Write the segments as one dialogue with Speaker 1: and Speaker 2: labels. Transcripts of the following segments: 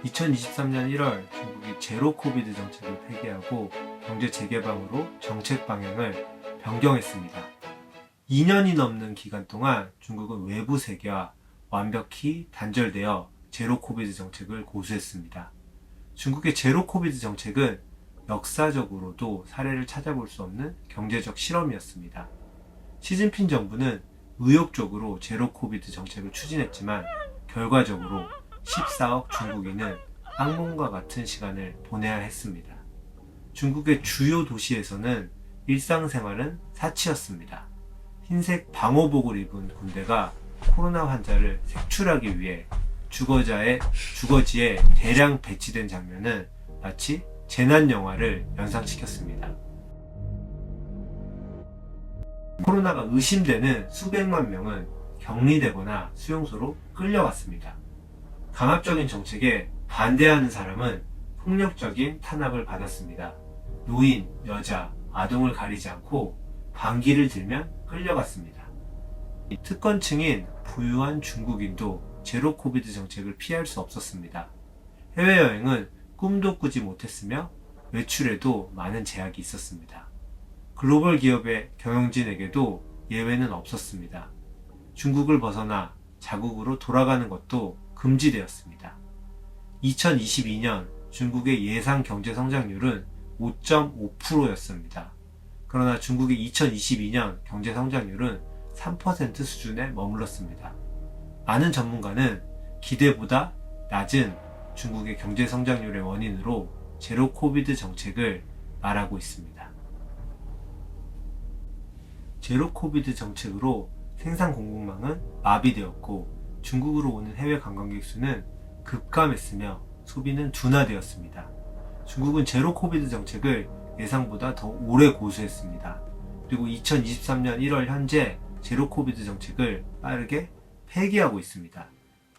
Speaker 1: 2023년 1월 중국이 제로 코비드 정책을 폐기하고 경제 재개방으로 정책 방향을 변경했습니다. 2년이 넘는 기간 동안 중국은 외부 세계와 완벽히 단절되어 제로 코비드 정책을 고수했습니다. 중국의 제로 코비드 정책은 역사적으로도 사례를 찾아볼 수 없는 경제적 실험이었습니다. 시진핑 정부는 의욕적으로 제로 코비드 정책을 추진했지만 결과적으로 14억 중국인은 악몽과 같은 시간을 보내야 했습니다. 중국의 주요 도시에서는 일상생활은 사치였습니다. 흰색 방호복을 입은 군대가 코로나 환자를 색출하기 위해 주거지에 대량 배치된 장면은 마치 재난 영화를 연상시켰습니다. 코로나가 의심되는 수백만 명은 격리되거나 수용소로 끌려갔습니다. 강압적인 정책에 반대하는 사람은 폭력적인 탄압을 받았습니다. 노인, 여자, 아동을 가리지 않고 방귀를 들면 끌려갔습니다. 특권층인 부유한 중국인도 제로 코비드 정책을 피할 수 없었습니다. 해외여행은 꿈도 꾸지 못했으며 외출에도 많은 제약이 있었습니다. 글로벌 기업의 경영진에게도 예외는 없었습니다. 중국을 벗어나 자국으로 돌아가는 것도 금지되었습니다. 2022년 중국의 예상 경제 성장률은 5.5%였습니다. 그러나 중국의 2022년 경제 성장률은 3% 수준에 머물렀습니다. 많은 전문가는 기대보다 낮은 중국의 경제 성장률의 원인으로 제로 코비드 정책을 말하고 있습니다. 제로 코비드 정책으로 생산 공급망은 마비되었고 중국으로 오는 해외 관광객 수는 급감했으며 소비는 둔화되었습니다. 중국은 제로 코비드 정책을 예상보다 더 오래 고수했습니다. 그리고 2023년 1월 현재 제로 코비드 정책을 빠르게 폐기하고 있습니다.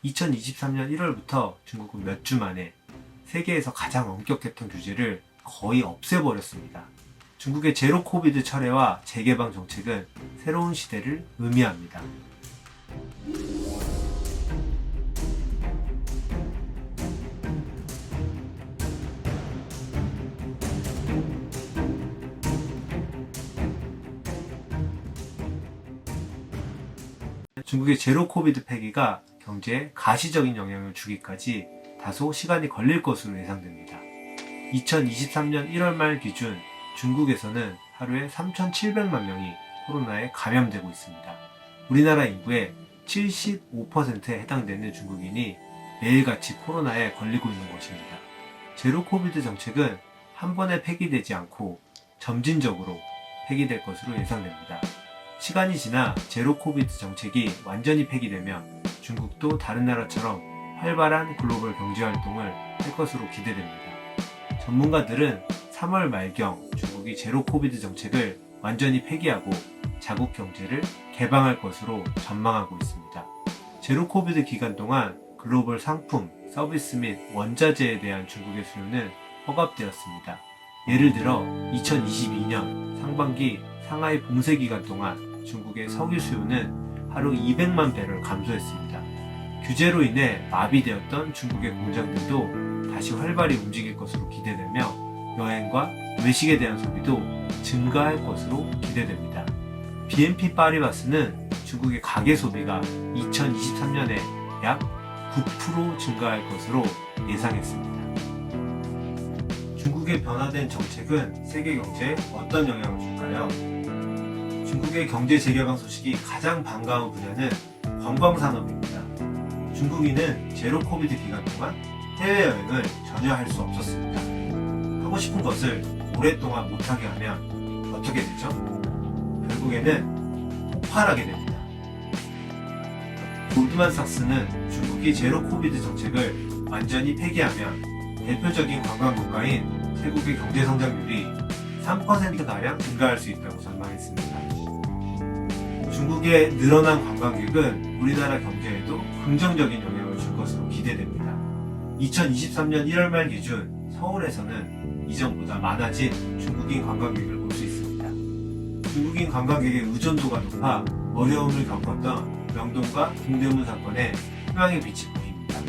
Speaker 1: 2023년 1월부터 중국은 몇 주 만에 세계에서 가장 엄격했던 규제를 거의 없애버렸습니다. 중국의 제로 코비드 철회와 재개방 정책은 새로운 시대를 의미합니다. 중국의 제로 코비드 폐기가 경제에 가시적인 영향을 주기까지 다소 시간이 걸릴 것으로 예상됩니다. 2023년 1월 말 기준 중국에서는 하루에 3,700만 명이 코로나에 감염되고 있습니다. 우리나라 인구의 75%에 해당되는 중국인이 매일같이 코로나에 걸리고 있는 것입니다. 제로 코비드 정책은 한 번에 폐기되지 않고 점진적으로 폐기될 것으로 예상됩니다. 시간이 지나 제로 코비드 정책이 완전히 폐기되면 중국도 다른 나라처럼 활발한 글로벌 경제 활동을 할 것으로 기대됩니다. 전문가들은 3월 말경 중국이 제로 코비드 정책을 완전히 폐기하고 자국 경제를 개방할 것으로 전망하고 있습니다. 제로 코비드 기간 동안 글로벌 상품, 서비스 및 원자재에 대한 중국의 수요는 허갑되었습니다. 예를 들어 2022년 상반기 상하이 봉쇄 기간 동안 중국의 석유 수요는 하루 200만 배럴 감소했습니다. 규제로 인해 마비되었던 중국의 공장들도 다시 활발히 움직일 것으로 기대되며 여행과 외식에 대한 소비도 증가할 것으로 기대됩니다. BNP 파리바스는 중국의 가계 소비가 2023년에 약 9% 증가할 것으로 예상했습니다. 중국의 변화된 정책은 세계 경제에 어떤 영향을 줄까요? 중국의 경제 재개방 소식이 가장 반가운 분야는 관광산업입니다. 중국인은 제로 코비드 기간 동안 해외여행을 전혀 할 수 없었습니다. 하고 싶은 것을 오랫동안 못하게 하면 어떻게 되죠? 결국에는 폭발하게 됩니다. 골드만삭스는 중국이 제로 코비드 정책을 완전히 폐기하면 대표적인 관광국가인 태국의 경제 성장률이 3%가량 증가할 수 있다고 전망했습니다. 중국의 늘어난 관광객은 우리나라 경제에도 긍정적인 영향을 줄 것으로 기대됩니다. 2023년 1월 말 기준 서울에서는 이전보다 많아진 중국인 관광객을 볼 수 있습니다. 중국인 관광객의 의존도가 높아 어려움을 겪었던 명동과 동대문 사건에 희망의 빛이 보입니다.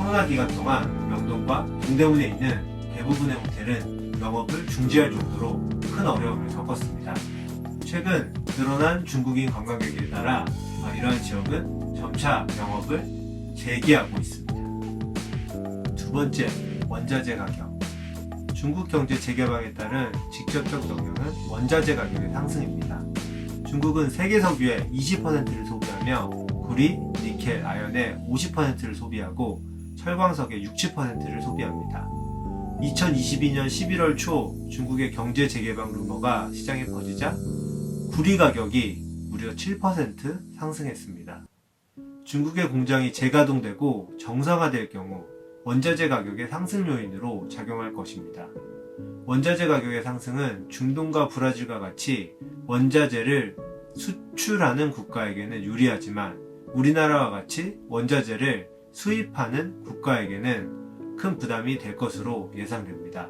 Speaker 1: 코로나 기간 동안 명동과 동대문에 있는 대부분의 호텔은 영업을 중지할 정도로 큰 어려움을 겪었습니다. 최근 늘어난 중국인 관광객에 따라 이러한 지역은 점차 영업을 재개하고 있습니다. 두 번째, 원자재 가격. 중국 경제 재개방에 따른 직접적 영향은 원자재 가격의 상승입니다. 중국은 세계 석유의 20%를 소비하며 구리, 니켈, 아연의 50%를 소비하고 철광석의 60%를 소비합니다. 2022년 11월 초 중국의 경제 재개방 루머가 시장에 퍼지자 구리 가격이 무려 7% 상승했습니다. 중국의 공장이 재가동되고 정상화될 경우 원자재 가격의 상승 요인으로 작용할 것입니다. 원자재 가격의 상승은 중동과 브라질과 같이 원자재를 수출하는 국가에게는 유리하지만 우리나라와 같이 원자재를 수입하는 국가에게는 큰 부담이 될 것으로 예상됩니다.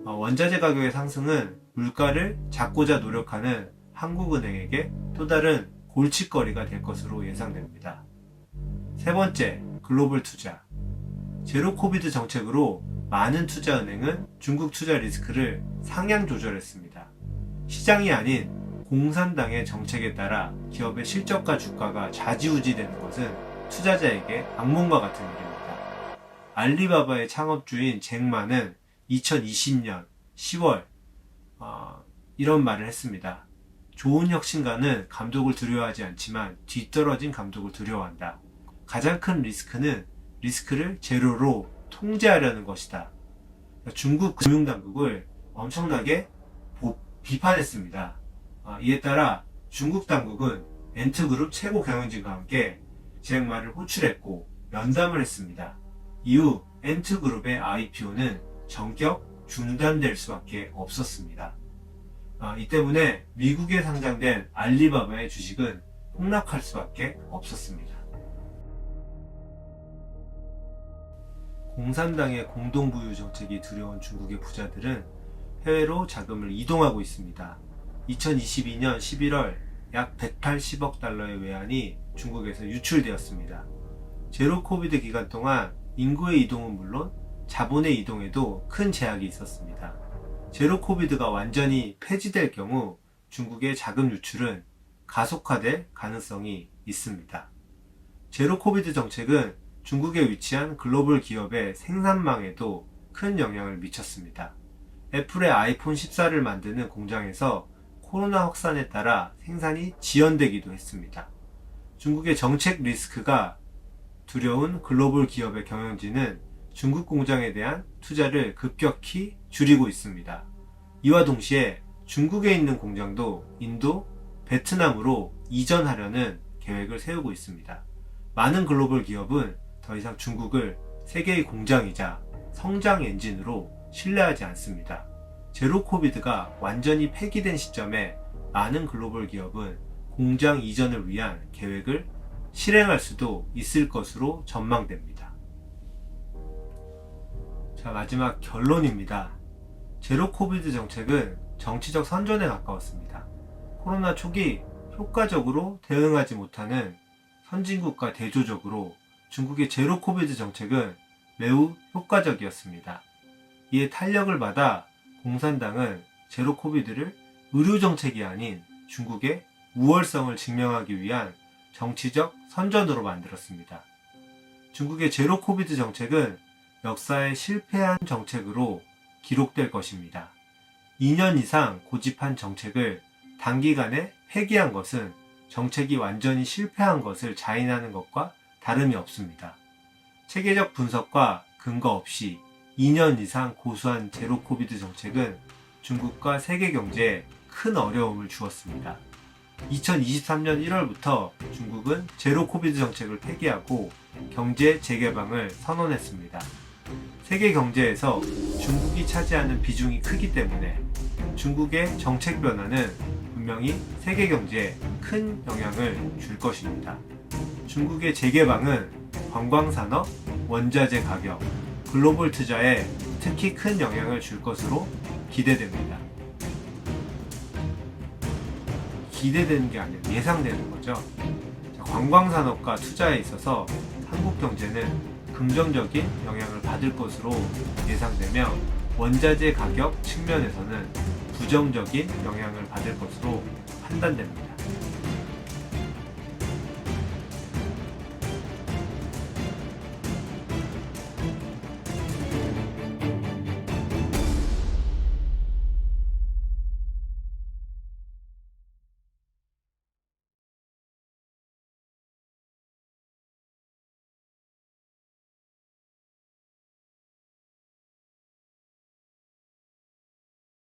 Speaker 1: 원자재 가격의 상승은 물가를 잡고자 노력하는 한국은행에게 또 다른 골칫거리가 될 것으로 예상됩니다. 세 번째, 글로벌 투자. 제로 코비드 정책으로 많은 투자은행은 중국 투자 리스크를 상향 조절했습니다. 시장이 아닌 공산당의 정책에 따라 기업의 실적과 주가가 좌지우지되는 것은 투자자에게 악몽과 같은 일입니다. 알리바바의 창업주인 잭마는 2020년 10월 이런 말을 했습니다. 좋은 혁신가는 감독을 두려워하지 않지만 뒤떨어진 감독을 두려워한다. 가장 큰 리스크는 리스크를 제로로 통제하려는 것이다. 중국 금융당국을 엄청나게 비판했습니다. 이에 따라 중국 당국은 엔트그룹 최고 경영진과 함께 잭마를 호출했고 면담을 했습니다. 이후 엔트그룹의 IPO는 전격 중단될 수밖에 없었습니다. 이 때문에 미국에 상장된 알리바바의 주식은 폭락할 수밖에 없었습니다. 공산당의 공동부유 정책이 두려운 중국의 부자들은 해외로 자금을 이동하고 있습니다. 2022년 11월 약 180억 달러의 외환이 중국에서 유출되었습니다. 제로 코비드 기간 동안 인구의 이동은 물론 자본의 이동에도 큰 제약이 있었습니다. 제로 코비드가 완전히 폐지될 경우 중국의 자금 유출은 가속화될 가능성이 있습니다. 제로 코비드 정책은 중국에 위치한 글로벌 기업의 생산망에도 큰 영향을 미쳤습니다. 애플의 아이폰 14를 만드는 공장에서 코로나 확산에 따라 생산이 지연되기도 했습니다. 중국의 정책 리스크가 두려운 글로벌 기업의 경영진은 중국 공장에 대한 투자를 급격히 줄이고 있습니다. 이와 동시에 중국에 있는 공장도 인도, 베트남으로 이전하려는 계획을 세우고 있습니다. 많은 글로벌 기업은 더 이상 중국을 세계의 공장이자 성장 엔진으로 신뢰하지 않습니다. 제로 코비드가 완전히 폐기된 시점에 많은 글로벌 기업은 공장 이전을 위한 계획을 실행할 수도 있을 것으로 전망됩니다. 자, 마지막 결론입니다. 제로 코비드 정책은 정치적 선전에 가까웠습니다. 코로나 초기 효과적으로 대응하지 못하는 선진국과 대조적으로 중국의 제로 코비드 정책은 매우 효과적이었습니다. 이에 탄력을 받아 공산당은 제로 코비드를 의료 정책이 아닌 중국의 우월성을 증명하기 위한 정치적 선전으로 만들었습니다. 중국의 제로 코비드 정책은 역사에 실패한 정책으로 기록될 것입니다. 2년 이상 고집한 정책을 단기간에 폐기한 것은 정책이 완전히 실패한 것을 자인하는 것과 다름이 없습니다. 체계적 분석과 근거 없이 2년 이상 고수한 제로 코비드 정책은 중국과 세계 경제에 큰 어려움을 주었습니다. 2023년 1월부터 중국은 제로 코비드 정책을 폐기하고 경제 재개방을 선언했습니다. 세계 경제에서 중국이 차지하는 비중이 크기 때문에 중국의 정책 변화는 분명히 세계 경제에 큰 영향을 줄 것입니다. 중국의 재개방은 관광산업, 원자재 가격, 글로벌 투자에 특히 큰 영향을 줄 것으로 기대됩니다. 기대되는 게 아니라 예상되는 거죠. 관광산업과 투자에 있어서 한국 경제는 긍정적인 영향을 받을 것으로 예상되며 원자재 가격 측면에서는 부정적인 영향을 받을 것으로 판단됩니다.